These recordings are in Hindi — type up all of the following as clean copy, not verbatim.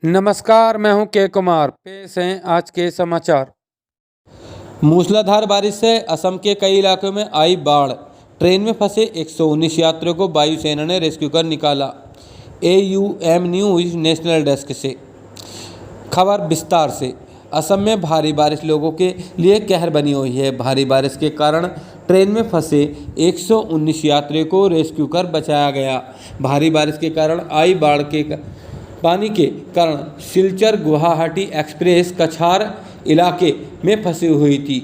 नमस्कार, मैं हूं के कुमार। पेश हैं आज के समाचार। मूसलाधार बारिश से असम के कई इलाकों में आई बाढ़। ट्रेन में फंसे 119 यात्रियों को वायुसेना ने रेस्क्यू कर निकाला। AUM न्यूज़ नेशनल डेस्क से खबर विस्तार से। असम में भारी बारिश लोगों के लिए कहर बनी हुई है। भारी बारिश के कारण ट्रेन में फंसे 119 यात्रियों को रेस्क्यू कर बचाया गया। भारी बारिश के कारण आई बाढ़ के पानी के कारण सिलचर गुवाहाटी एक्सप्रेस कछार इलाके में फंसी हुई थी।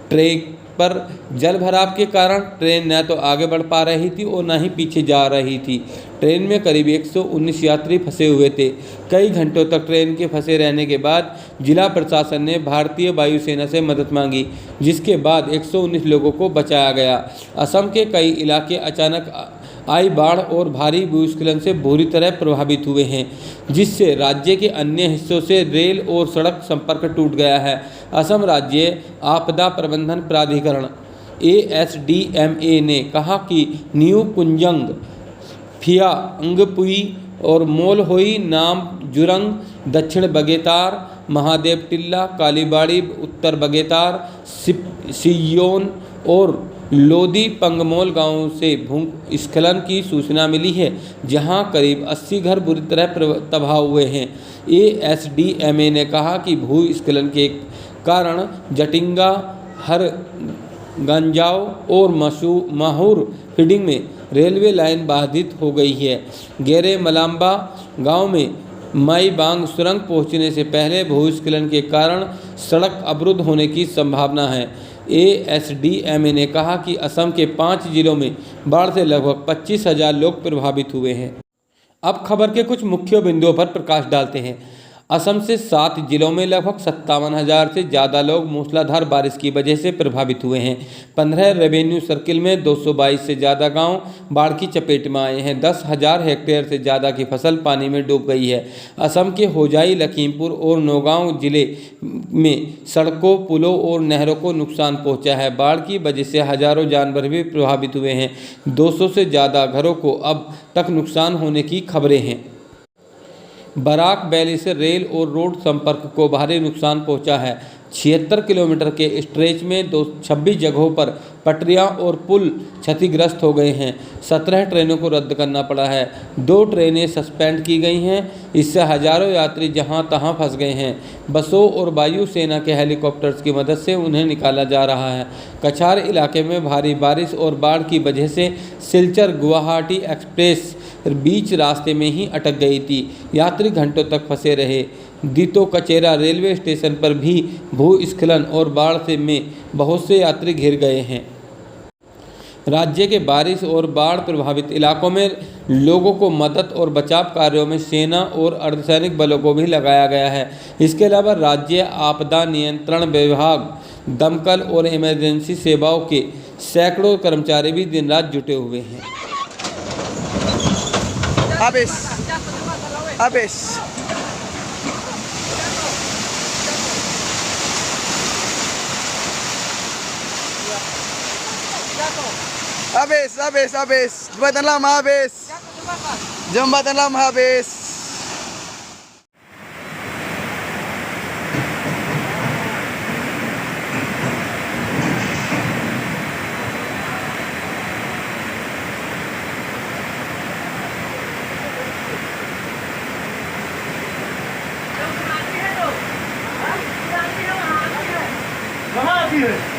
ट्रैक पर जल भराव के कारण ट्रेन न तो आगे बढ़ पा रही थी और न ही पीछे जा रही थी। ट्रेन में करीब 119 यात्री फंसे हुए थे। कई घंटों तक ट्रेन के फंसे रहने के बाद जिला प्रशासन ने भारतीय वायुसेना से मदद मांगी, जिसके बाद 119 लोगों को बचाया गया। असम के कई इलाके अचानक आई बाढ़ और भारी भूस्खलन से बुरी तरह प्रभावित हुए हैं, जिससे राज्य के अन्य हिस्सों से रेल और सड़क संपर्क टूट गया है। असम राज्य आपदा प्रबंधन प्राधिकरण ASDMA ने कहा कि न्यू कुंजंग, फिया अंगपुई और मोलहोई नाम जुरंग, दक्षिण बगेतार, महादेव टिल्ला, कालीबाड़ी, उत्तर बगेतार, सियोन और लोदी पंगमोल गांवों से भूस्खलन की सूचना मिली है, जहां करीब 80 घर बुरी तरह तबाह हुए हैं। ASDMA ने कहा कि भूस्खलन के कारण जटिंगा, हरगंजाव और माहूर फीडिंग में रेलवे लाइन बाधित हो गई है। गेरे मलाम्बा गांव में माईबांग सुरंग पहुंचने से पहले भूस्खलन के कारण सड़क अवरुद्ध होने की संभावना है। ASDMA ने कहा कि असम के 5 जिलों में बाढ़ से लगभग 25,000 लोग प्रभावित हुए हैं। अब खबर के कुछ मुख्य बिंदुओं पर प्रकाश डालते हैं। असम से 7 जिलों में लगभग 57,000 से ज़्यादा लोग मूसलाधार बारिश की वजह से प्रभावित हुए हैं। 15 रेवेन्यू सर्किल में 222 से ज़्यादा गांव बाढ़ की चपेट में आए हैं। 10,000 हेक्टेयर से ज़्यादा की फसल पानी में डूब गई है। असम के होजाई, लखीमपुर और नौगांव जिले में सड़कों, पुलों और नहरों को नुकसान पहुँचा है। बाढ़ की वजह से हज़ारों जानवर भी प्रभावित हुए हैं। 200 से ज़्यादा घरों को अब तक नुकसान होने की खबरें हैं। बराक वैली से रेल और रोड संपर्क को भारी नुकसान पहुंचा है। 76 किलोमीटर के स्ट्रेच में 26 जगहों पर पटरियां और पुल क्षतिग्रस्त हो गए हैं। 17 ट्रेनों को रद्द करना पड़ा है। 2 ट्रेनें सस्पेंड की गई हैं। इससे हजारों यात्री जहां तहां फंस गए हैं। बसों और वायुसेना के हेलीकॉप्टर्स की मदद से उन्हें निकाला जा रहा है। कछार इलाके में भारी बारिश और बाढ़ की वजह से सिलचर गुवाहाटी एक्सप्रेस बीच रास्ते में ही अटक गई थी। यात्री घंटों तक फंसे रहे। दीतो कचेरा रेलवे स्टेशन पर भी भूस्खलन और बाढ़ से में बहुत से यात्री घिर गए हैं। राज्य के बारिश और बाढ़ प्रभावित इलाकों में लोगों को मदद और बचाव कार्यों में सेना और अर्धसैनिक बलों को भी लगाया गया है। इसके अलावा राज्य आपदा नियंत्रण विभाग, दमकल और इमरजेंसी सेवाओं के सैकड़ों कर्मचारी भी दिन रात जुटे हुए हैं। Habis. Habis. Habis. Jembatan lama habis. Jembatan lama habis. कहाँ आती है?